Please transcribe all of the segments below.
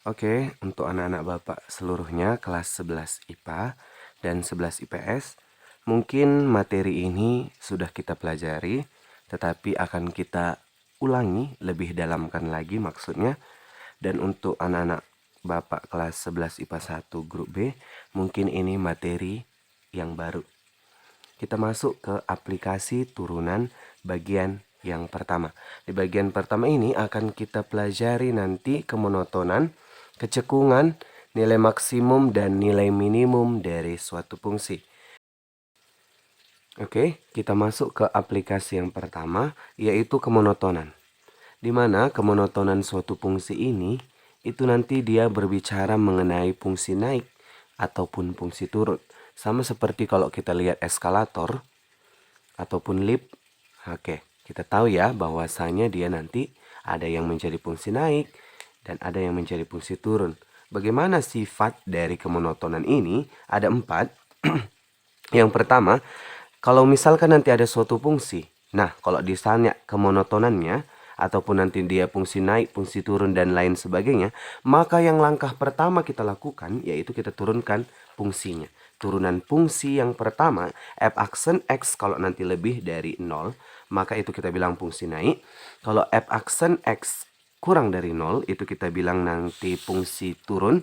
Oke, untuk anak-anak Bapak seluruhnya kelas 11 IPA dan 11 IPS, mungkin materi ini sudah kita pelajari, tetapi akan kita ulangi lebih dalamkan lagi maksudnya. Dan untuk anak-anak Bapak kelas 11 IPA 1 grup B, mungkin ini materi yang baru. Kita masuk ke aplikasi turunan bagian yang pertama. Di bagian pertama ini akan kita pelajari nanti kemonotonan, kecekungan, nilai maksimum dan nilai minimum dari suatu fungsi. Oke, kita masuk ke aplikasi yang pertama, yaitu kemonotonan. Di mana kemonotonan suatu fungsi ini, itu nanti dia berbicara mengenai fungsi naik ataupun fungsi turun. Sama seperti kalau kita lihat eskalator ataupun lift. Oke, kita tahu ya bahwasanya dia nanti ada yang menjadi fungsi naik dan ada yang menjadi fungsi turun. Bagaimana sifat dari kemonotonan ini? Ada 4. Yang pertama, kalau misalkan nanti ada suatu fungsi, nah kalau ditanya kemonotonannya, ataupun nanti dia fungsi naik, fungsi turun, dan lain sebagainya, maka yang langkah pertama kita lakukan, yaitu kita turunkan fungsinya. Turunan fungsi yang pertama, f aksen x kalau nanti lebih dari 0, maka itu kita bilang fungsi naik. Kalau f aksen x kurang dari 0, itu kita bilang nanti fungsi turun.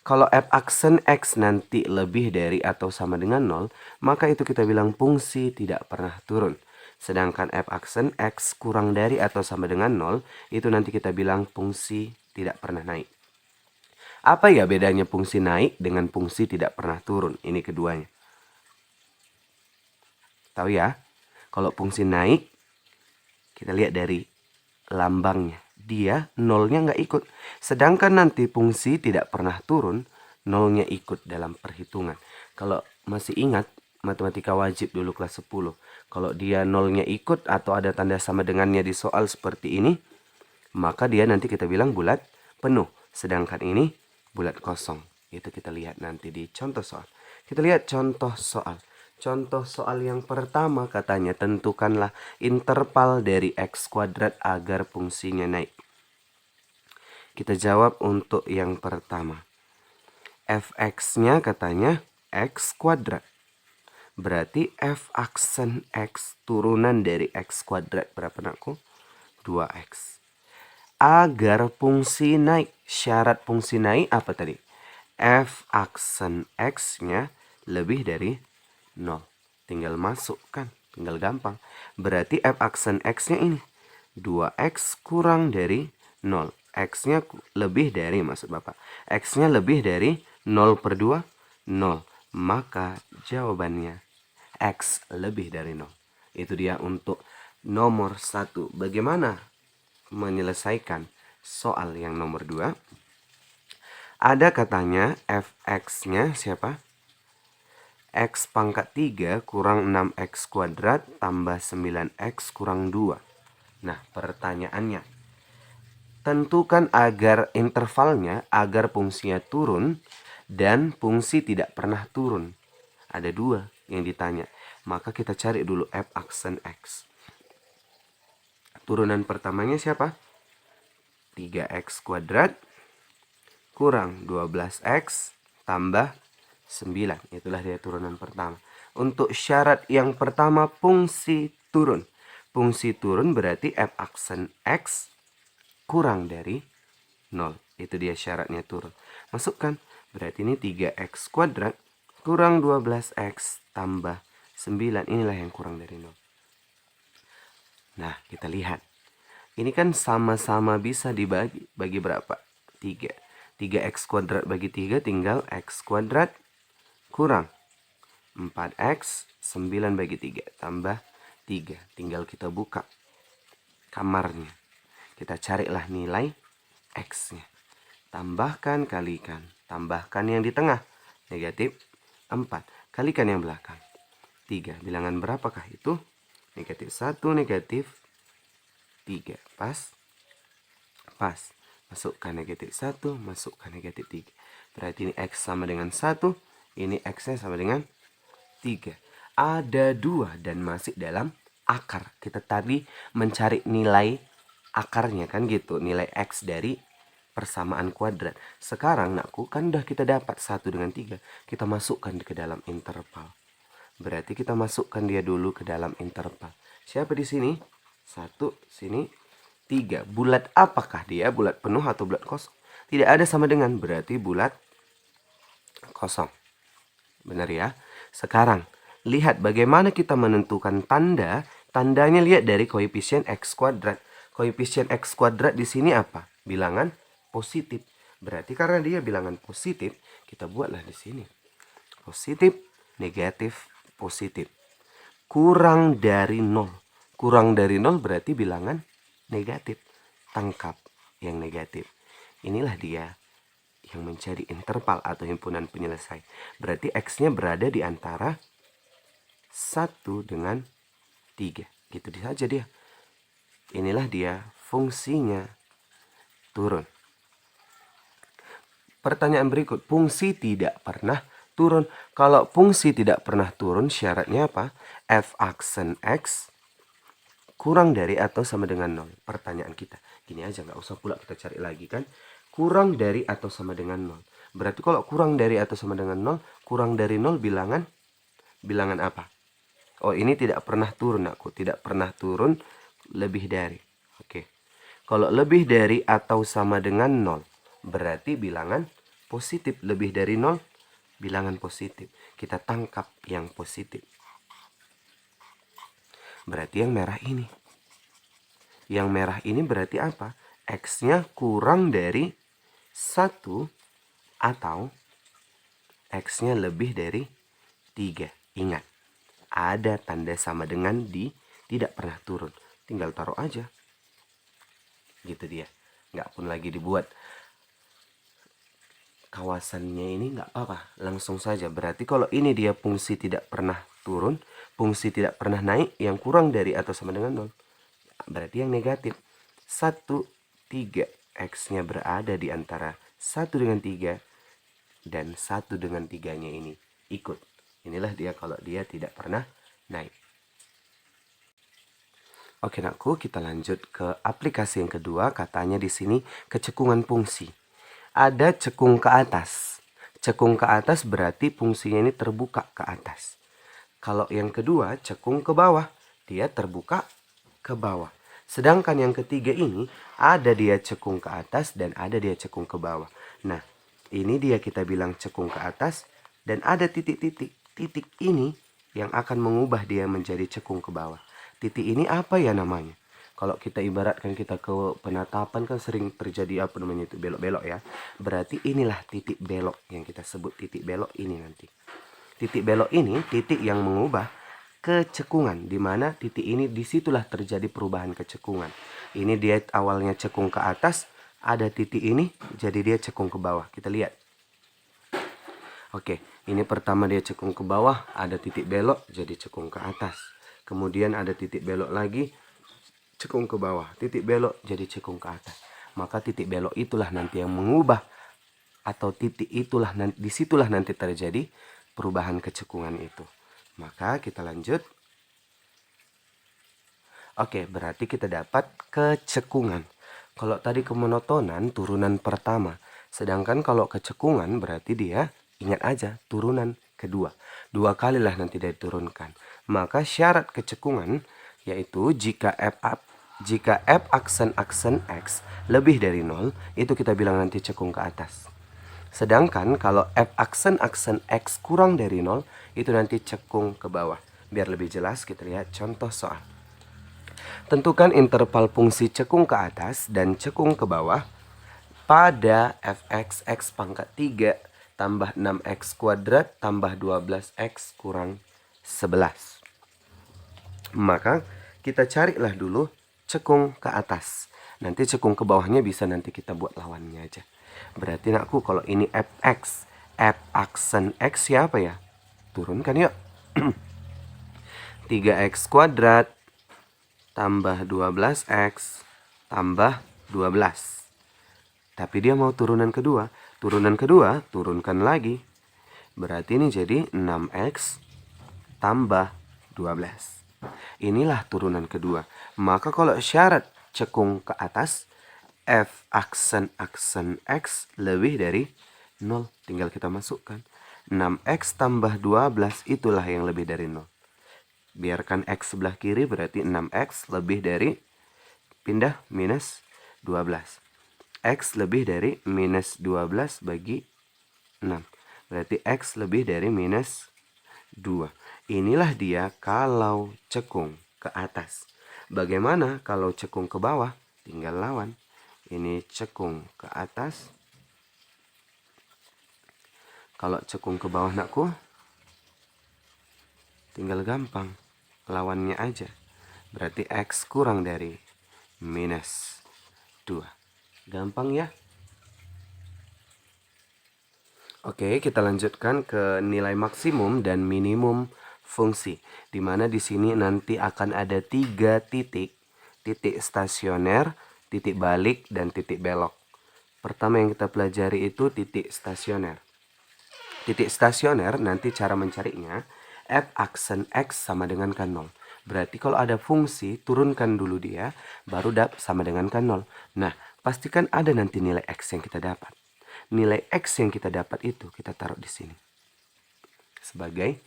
Kalau f aksen x nanti lebih dari atau sama dengan 0, maka itu kita bilang fungsi tidak pernah turun. Sedangkan f aksen x kurang dari atau sama dengan 0, itu nanti kita bilang fungsi tidak pernah naik. Apa ya bedanya fungsi naik dengan fungsi tidak pernah turun? Ini keduanya. Tahu ya? Kalau fungsi naik, kita lihat dari lambangnya. Dia nolnya nggak ikut. Sedangkan nanti fungsi tidak pernah turun, nolnya ikut dalam perhitungan. Kalau masih ingat matematika wajib dulu kelas 10. Kalau dia nolnya ikut atau ada tanda sama dengannya di soal seperti ini, maka dia nanti kita bilang bulat penuh. Sedangkan ini bulat kosong. Itu kita lihat nanti di contoh soal. Kita lihat contoh soal. Contoh soal yang pertama katanya tentukanlah interval dari x kuadrat agar fungsinya naik. Kita jawab untuk yang pertama. Fx-nya katanya x kuadrat. Berarti f aksen x turunan dari x kuadrat berapa nakku? 2x. Agar fungsi naik. Syarat fungsi naik apa tadi? F aksen x-nya lebih dari 0. Tinggal masukkan. Tinggal gampang. Berarti f aksen x-nya ini. 2x kurang dari 0. X-nya lebih dari, maksud Bapak. X-nya lebih dari 0 per 2, 0. Maka jawabannya X lebih dari 0. Itu dia untuk nomor 1. Bagaimana menyelesaikan soal yang nomor 2? Ada katanya fx-nya siapa? X pangkat 3 kurang 6x kuadrat tambah 9x kurang 2. Nah, pertanyaannya, tentukan agar intervalnya, agar fungsinya turun dan fungsi tidak pernah turun. Ada 2 yang ditanya. Maka kita cari dulu f aksen x. Turunan pertamanya siapa? 3x kuadrat kurang 12x tambah 9. Itulah dia turunan pertama. Untuk syarat yang pertama fungsi turun. Fungsi turun berarti f aksen x kurang dari 0. Itu dia syaratnya turun. Masukkan. Berarti ini 3x kuadrat kurang 12x tambah 9. Inilah yang kurang dari 0. Nah, kita lihat. Ini kan sama-sama bisa dibagi. Bagi berapa? 3. 3x kuadrat bagi 3 tinggal x kuadrat kurang 4x 9 bagi 3 tambah 3. Tinggal kita buka kamarnya. Kita carilah nilai x-nya. Tambahkan, kalikan. Tambahkan yang di tengah. Negatif 4. Kalikan yang belakang. 3. Bilangan berapakah itu? Negatif 1, negatif 3. Pas? Pas. Masukkan negatif 1, masukkan negatif 3. Berarti ini x sama dengan 1. Ini x-nya sama dengan 3. Ada 2 dan masih dalam akar. Kita tadi mencari nilai akarnya kan gitu. Nilai x dari persamaan kuadrat. Sekarang nakku kan udah kita dapat 1 dengan 3. Kita masukkan ke dalam interval. Berarti kita masukkan dia dulu ke dalam interval. Siapa di sini? 1, sini 3. Bulat apakah dia? Bulat penuh atau bulat kosong? Tidak ada sama dengan, berarti bulat kosong. Benar ya? Sekarang, lihat bagaimana kita menentukan tanda. Tandanya lihat dari koefisien X kuadrat. Koefisien X kuadrat di sini apa? Bilangan positif. Berarti karena dia bilangan positif, kita buatlah di sini. Positif, negatif, positif. Kurang dari 0. Kurang dari 0 berarti bilangan negatif. Tangkap yang negatif. Inilah dia yang mencari interval atau himpunan penyelesai. Berarti X-nya berada di antara 1 dengan 3. Gitu saja dia. Inilah dia fungsinya turun. Pertanyaan berikut, fungsi tidak pernah turun. Kalau fungsi tidak pernah turun, syaratnya apa? F aksen X kurang dari atau sama dengan 0. Pertanyaan kita. Gini aja, nggak usah pula kita cari lagi kan. Kurang dari atau sama dengan 0. Berarti kalau kurang dari atau sama dengan 0, kurang dari 0 bilangan apa? Oh, ini tidak pernah turun aku. Tidak pernah turun lebih dari. Oke. Kalau lebih dari atau sama dengan 0, berarti bilangan positif. Lebih dari 0, bilangan positif. Kita tangkap yang positif. Berarti yang merah ini. Yang merah ini berarti apa? X-nya kurang dari 1 atau X-nya lebih dari 3. Ingat, ada tanda sama dengan di tidak pernah turun. Tinggal taruh aja. Gitu dia. Nggak pun lagi dibuat kawasannya ini, nggak apa-apa. Langsung saja. Berarti kalau ini dia fungsi tidak pernah turun, fungsi tidak pernah naik, yang kurang dari atau sama dengan 0. Berarti yang negatif. 1, 3. X-nya berada di antara 1 dengan 3 dan 1 dengan 3-nya ini ikut. Inilah dia kalau dia tidak pernah naik. Oke nakku, kita lanjut ke aplikasi yang kedua. Katanya di sini kecekungan fungsi. Ada cekung ke atas. Cekung ke atas berarti fungsinya ini terbuka ke atas. Kalau yang kedua cekung ke bawah, dia terbuka ke bawah. Sedangkan yang ketiga ini ada dia cekung ke atas dan ada dia cekung ke bawah. Nah, ini dia kita bilang cekung ke atas dan ada titik-titik. Titik ini yang akan mengubah dia menjadi cekung ke bawah. Titik ini apa ya namanya? Kalau kita ibaratkan kita ke penatapan kan sering terjadi apa namanya itu belok-belok ya. Berarti inilah titik belok yang kita sebut titik belok ini nanti. Titik belok ini titik yang mengubah kecekungan, di mana titik ini disitulah terjadi perubahan kecekungan. Ini dia awalnya cekung ke atas, ada titik ini jadi dia cekung ke bawah. Kita lihat. Oke, ini pertama dia cekung ke bawah, ada titik belok jadi cekung ke atas. Kemudian ada titik belok lagi, cekung ke bawah, titik belok jadi cekung ke atas. Maka titik belok itulah nanti yang mengubah, atau titik itulah disitulah nanti terjadi perubahan kecekungan itu. Maka kita lanjut. Oke, berarti kita dapat kecekungan. Kalau tadi kemonotonan turunan pertama. Sedangkan kalau kecekungan berarti dia, ingat aja, turunan kedua. 2 kalilah nanti dia turunkan. Maka syarat kecekungan yaitu jika F aksen X lebih dari 0, itu kita bilang nanti cekung ke atas. Sedangkan kalau F aksen X kurang dari 0, itu nanti cekung ke bawah. Biar lebih jelas kita lihat contoh soal. Tentukan interval fungsi cekung ke atas dan cekung ke bawah pada fx x pangkat 3 tambah 6x kuadrat tambah 12x kurang 11. Maka kita carilah dulu cekung ke atas. Nanti cekung ke bawahnya bisa nanti kita buat lawannya aja. Berarti nakku kalau ini fx, f aksen x siapa ya? Turunkan yuk. 3x kuadrat tambah 12x tambah 12. Tapi dia mau turunan kedua. Turunan kedua, turunkan lagi. Berarti ini jadi 6x tambah 12. Inilah turunan kedua. Maka kalau syarat cekung ke atas, F aksen X lebih dari 0. Tinggal kita masukkan. 6X tambah 12 itulah yang lebih dari 0. Biarkan X sebelah kiri berarti 6X lebih dari, pindah minus 12. X lebih dari minus 12 bagi 6. Berarti X lebih dari minus 2. Inilah dia kalau cekung ke atas. Bagaimana kalau cekung ke bawah? Tinggal lawan. Ini cekung ke atas. Kalau cekung ke bawah nakku, tinggal gampang. Lawannya aja. Berarti X kurang dari minus 2. Gampang ya? Oke, kita lanjutkan ke nilai maksimum dan minimum fungsi. Dimana di sini nanti akan ada 3 titik. Titik stasioner, titik balik, dan titik belok. Pertama yang kita pelajari itu titik stasioner. Titik stasioner nanti cara mencarinya, F aksen X sama dengan kan 0. Berarti kalau ada fungsi, turunkan dulu dia, baru sama dengan kan 0. Nah, pastikan ada nanti nilai X yang kita dapat. Nilai X yang kita dapat itu kita taruh di sini. Sebagai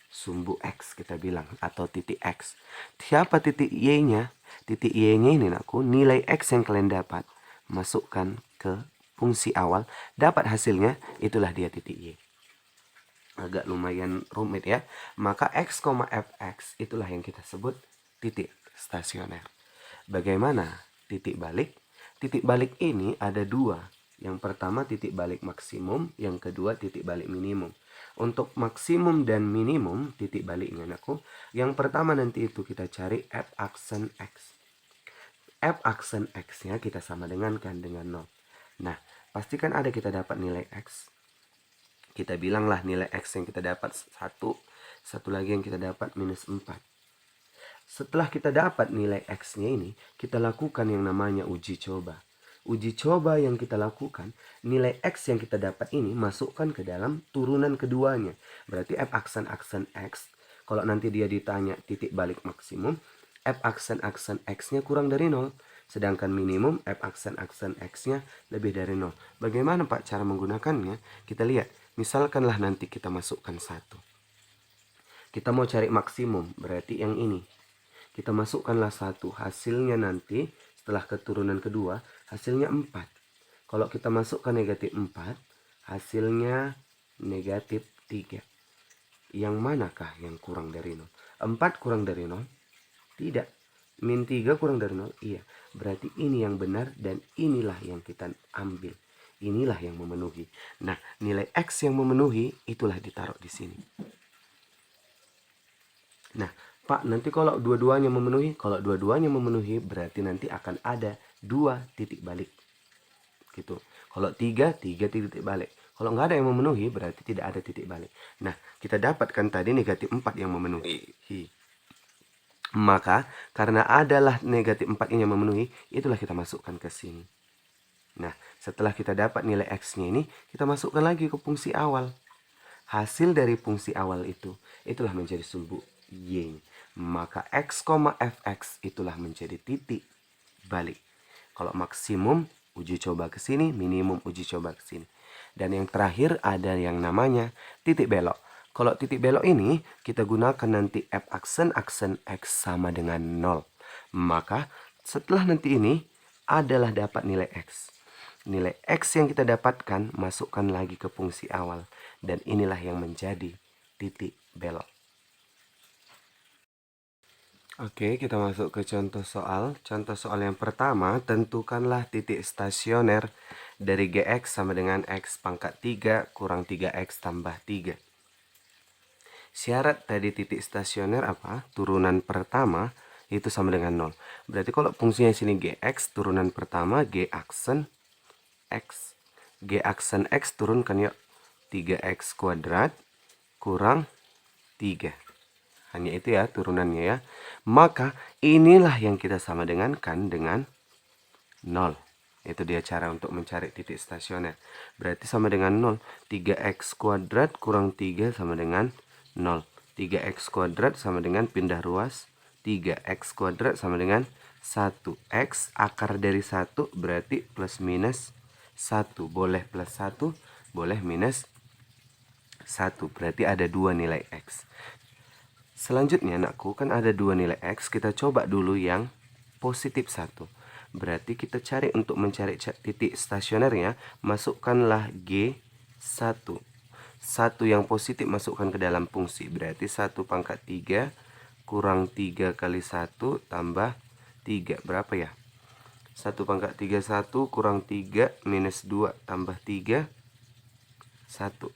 sumbu X kita bilang, atau titik X. Siapa titik Y-nya? Titik Y-nya ini nakku, nilai X yang kalian dapat. Masukkan ke fungsi awal, dapat hasilnya, itulah dia titik Y. Agak lumayan rumit ya. Maka X, Fx itulah yang kita sebut titik stasioner. Bagaimana titik balik? Titik balik ini ada 2. Yang pertama titik balik maksimum, yang kedua titik balik minimum. Untuk maksimum dan minimum titik baliknya anakku, yang pertama nanti itu kita cari F aksen X. F aksen X-nya kita sama dengan 0. Nah, pastikan ada kita dapat nilai X. Kita bilanglah nilai X yang kita dapat 1. Satu lagi yang kita dapat minus 4. Setelah kita dapat nilai X-nya ini, kita lakukan yang namanya uji coba. Uji coba yang kita lakukan, nilai X yang kita dapat ini masukkan ke dalam turunan keduanya. Berarti F aksen X, kalau nanti dia ditanya titik balik maksimum, F aksen X-nya kurang dari 0. Sedangkan minimum F aksen X-nya lebih dari 0. Bagaimana Pak cara menggunakannya? Kita lihat. Misalkanlah nanti kita masukkan 1. Kita mau cari maksimum, berarti yang ini. Kita masukkanlah 1. Hasilnya nanti setelah keturunan kedua, hasilnya 4. Kalau kita masukkan negatif 4, hasilnya negatif 3. Yang manakah yang kurang dari 0? 4 kurang dari 0? Tidak. Min 3 kurang dari 0? Iya. Berarti ini yang benar dan inilah yang kita ambil. Inilah yang memenuhi. Nah, nilai X yang memenuhi itulah ditaruh di sini. Nah, Pak, nanti kalau dua-duanya memenuhi, kalau dua-duanya memenuhi berarti nanti akan ada 2 titik balik. Gitu. Kalau 3 titik balik. Kalau nggak ada yang memenuhi berarti tidak ada titik balik. Nah, kita dapatkan tadi negatif 4 yang memenuhi. Maka karena adalah negatif 4 yang memenuhi, itulah kita masukkan ke sini. Nah, setelah kita dapat nilai X-nya ini, kita masukkan lagi ke fungsi awal. Hasil dari fungsi awal itu, itulah menjadi sumbu Y. Maka X, Fx itulah menjadi titik balik. Kalau maksimum, uji coba ke sini, minimum uji coba ke sini. Dan yang terakhir ada yang namanya titik belok. Kalau titik belok ini, kita gunakan nanti F aksen X sama dengan 0. Maka setelah nanti ini adalah dapat nilai X. Nilai X yang kita dapatkan masukkan lagi ke fungsi awal. Dan inilah yang menjadi titik belok. Oke, kita masuk ke contoh soal. Contoh soal yang pertama, tentukanlah titik stasioner dari Gx sama dengan X pangkat 3 kurang 3X tambah 3. Syarat tadi titik stasioner apa? Turunan pertama itu sama dengan 0. Berarti kalau fungsinya sini Gx, turunan pertama G aksen X. G aksen X turunkan yuk. 3X kuadrat kurang 3. Hanya itu ya turunannya ya. Maka inilah yang kita sama dengan kan dengan 0. Itu dia cara untuk mencari titik stasioner. Berarti sama dengan 0. 3X kuadrat kurang 3 sama dengan 0. 3X kuadrat sama dengan pindah ruas 3X kuadrat sama dengan 1x akar dari 1 berarti plus minus 1. Boleh plus 1, boleh minus 1. Berarti ada 2 nilai x. Selanjutnya anakku, kan ada 2 nilai x. Kita coba dulu yang positif 1. Berarti kita cari untuk mencari titik stasionernya, masukkanlah G1. 1 yang positif masukkan ke dalam fungsi. Berarti 1 pangkat 3 kurang 3 kali 1 tambah 3. Berapa ya? 1 pangkat 3 1 kurang 3 minus 2 tambah 3 1.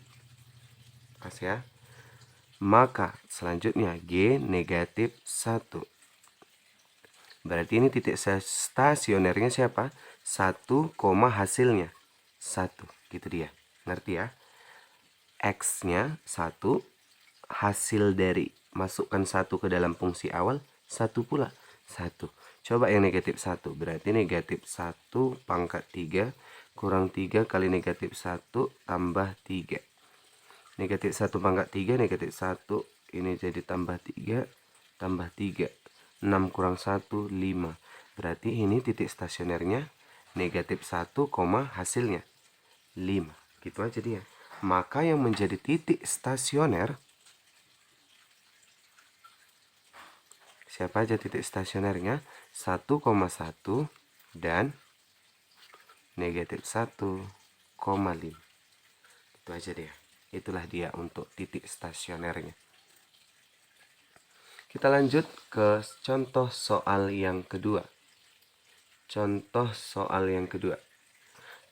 Pas ya. Maka selanjutnya G negatif 1. Berarti ini titik stasionernya siapa? 1, hasilnya 1. Gitu dia. Ngerti ya? X-nya 1. Hasil dari masukkan 1 ke dalam fungsi awal 1 pula. 1. Coba yang negatif 1. Berarti negatif 1 pangkat 3 kurang 3 kali negatif 1 tambah 3. Negatif 1 pangkat 3, negatif 1. Ini jadi tambah 3, tambah 3. 6 kurang 1, 5. Berarti ini titik stasionernya negatif 1, hasilnya 5. Gitu aja dia. Maka yang menjadi titik stasioner, siapa aja titik stasionernya? 1,1 dan negatif 1,5. Itu aja dia. Itulah dia untuk titik stasionernya. Kita lanjut ke contoh soal yang kedua. Contoh soal yang kedua.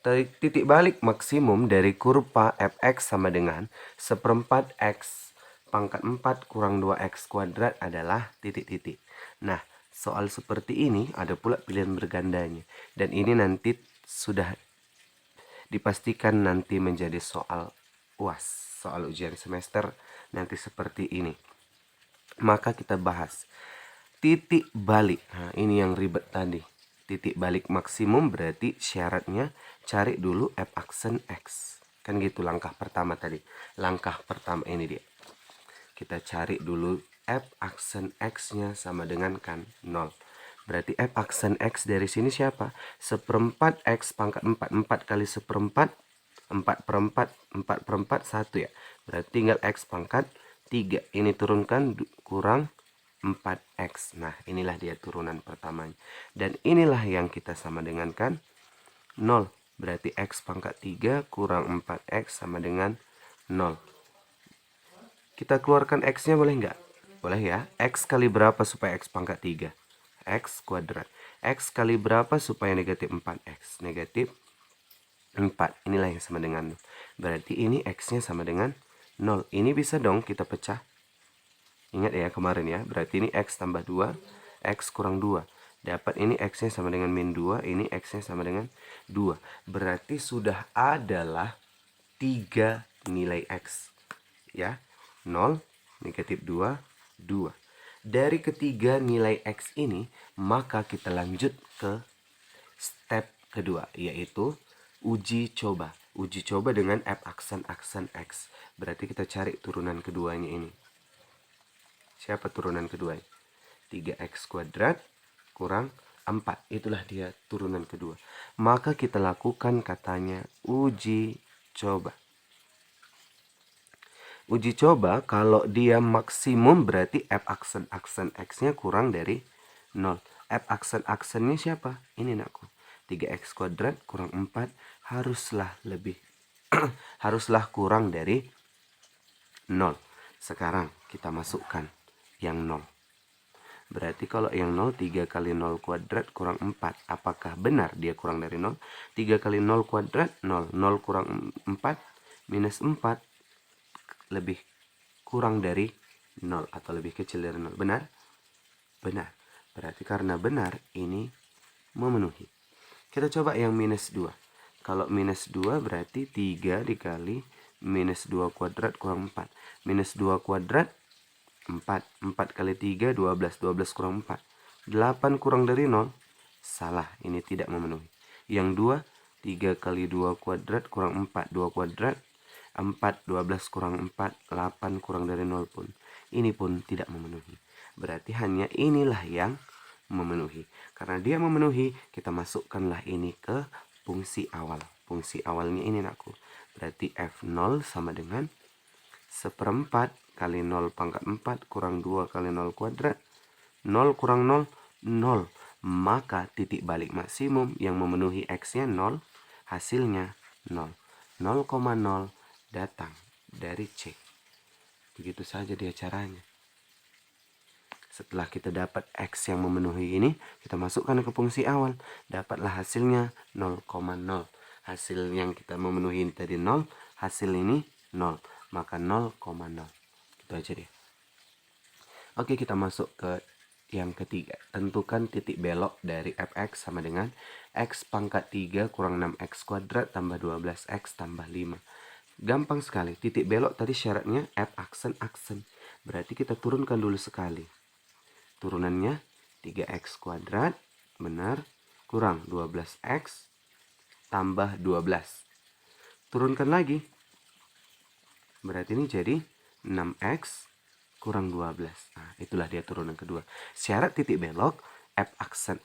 Titik balik maksimum dari kurva fx sama dengan 1/4 x pangkat 4 kurang 2x kuadrat adalah titik-titik. Nah, soal seperti ini ada pula pilihan bergandanya. Dan ini nanti sudah dipastikan nanti menjadi soal UAS, soal ujian semester nanti seperti ini. Maka kita bahas titik balik. Nah, ini yang ribet tadi. Titik balik maksimum berarti syaratnya cari dulu f aksen x. Kan gitu langkah pertama tadi. Langkah pertama ini dia. Kita cari dulu f aksen x-nya sama dengan kan 0. Berarti f aksen x dari sini siapa? 1/4 x pangkat 4. 4 kali 1/4. 4/4. 4/4 1 ya. Berarti tinggal x pangkat 3. Ini turunkan kurang 4x. Nah, inilah dia turunan pertamanya. Dan inilah yang kita sama dengan kan 0. Berarti x pangkat 3 kurang 4x sama dengan 0. Kita keluarkan x-nya boleh nggak? Boleh ya. X kali berapa supaya x pangkat 3? X kuadrat. X kali berapa supaya negatif 4x? Negatif 4. Inilah yang sama dengan 0. Berarti ini x-nya sama dengan 0. Ini bisa dong kita pecah. Ingat ya kemarin ya. Berarti ini x tambah 2. X kurang 2. Dapat ini x-nya sama dengan min 2. Ini x-nya sama dengan 2. Berarti sudah adalah 3 nilai x. Ya. 0, negatif 2, 2. Dari ketiga nilai x ini, maka kita lanjut ke step kedua, yaitu uji coba. Uji coba dengan f aksen x. Berarti kita cari turunan keduanya ini. Siapa turunan keduanya? 3x kuadrat kurang 4. Itulah dia turunan kedua. Maka kita lakukan katanya uji coba. Uji coba kalau dia maksimum berarti f aksen x-nya kurang dari 0. F aksennya siapa? Ini nakku. 3x kuadrat kurang 4 haruslah lebih haruslah kurang dari 0. Sekarang kita masukkan yang 0. Berarti kalau yang 0 3 kali 0 kuadrat kurang 4. Apakah benar dia kurang dari 0? 3 kali 0 kuadrat 0. 0 kurang 4 minus 4 lebih kurang dari 0 atau lebih kecil dari 0. Benar? Benar. Berarti karena benar ini memenuhi. Kita coba yang minus 2. Kalau minus 2 berarti 3 dikali minus 2 kuadrat kurang 4. Minus 2 kuadrat 4. 4 kali 3 12. 12 kurang 4. 8 kurang dari 0. Salah, ini tidak memenuhi. Yang 2, 3 kali 2 kuadrat kurang 4. 2 kuadrat 4, 12 kurang 4, 8 kurang dari 0 pun. Ini pun tidak memenuhi. Berarti hanya inilah yang memenuhi. Karena dia memenuhi, kita masukkanlah ini ke fungsi awal. Fungsi awalnya ini anakku. Berarti F0 sama dengan 1/4 kali 0 pangkat 4 kurang 2 kali 0 kuadrat. 0 kurang 0, 0. Maka titik balik maksimum yang memenuhi X-nya 0, hasilnya 0. 0,0 datang dari C. Begitu saja dia caranya. Setelah kita dapat X yang memenuhi ini, kita masukkan ke fungsi awal. Dapatlah hasilnya 0,0. Hasil yang kita memenuhi tadi 0, hasil ini 0. Maka 0,0. Gitu aja deh. Oke, kita masuk ke yang ketiga. Tentukan titik belok dari fx sama dengan x pangkat 3 kurang 6x kuadrat tambah 12x tambah 5. Gampang sekali. Titik belok tadi syaratnya f aksen. Berarti kita turunkan dulu sekali. Turunannya 3x kuadrat, benar, kurang 12x tambah 12. Turunkan lagi. Berarti ini jadi 6x kurang 12. Nah, itulah dia turunan kedua. Syarat titik belok, f aksen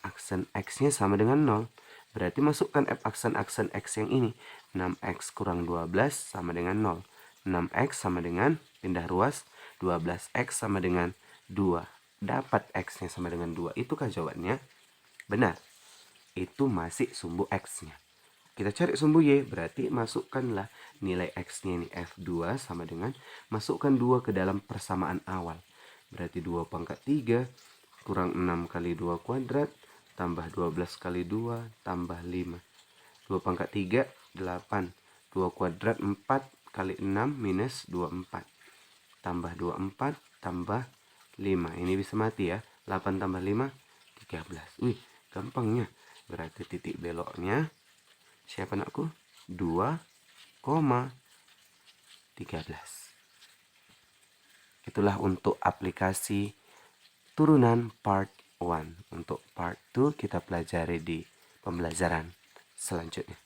x-nya sama dengan 0. Berarti masukkan f aksen x yang ini. 6x kurang 12 sama dengan 0. 6x sama dengan, pindah ruas, 12x sama dengan 2. Dapat x-nya sama dengan 2. Itukah jawabannya? Benar. Itu masih sumbu x-nya. Kita cari sumbu y, berarti masukkanlah nilai x-nya ini f2 sama dengan masukkan 2 ke dalam persamaan awal. Berarti 2 pangkat 3 kurang 6 kali 2 kuadrat tambah 12 kali 2 tambah 5. 2 pangkat 3, 8. 2 kuadrat 4 kali 6 minus 24. Tambah 24 tambah 5. Ini bisa mati ya. 8 tambah 5, 13. Wih, gampangnya. Berarti titik beloknya siapa anakku? 2,13. Itulah untuk aplikasi turunan part 1. Untuk part 2 kita pelajari di pembelajaran selanjutnya.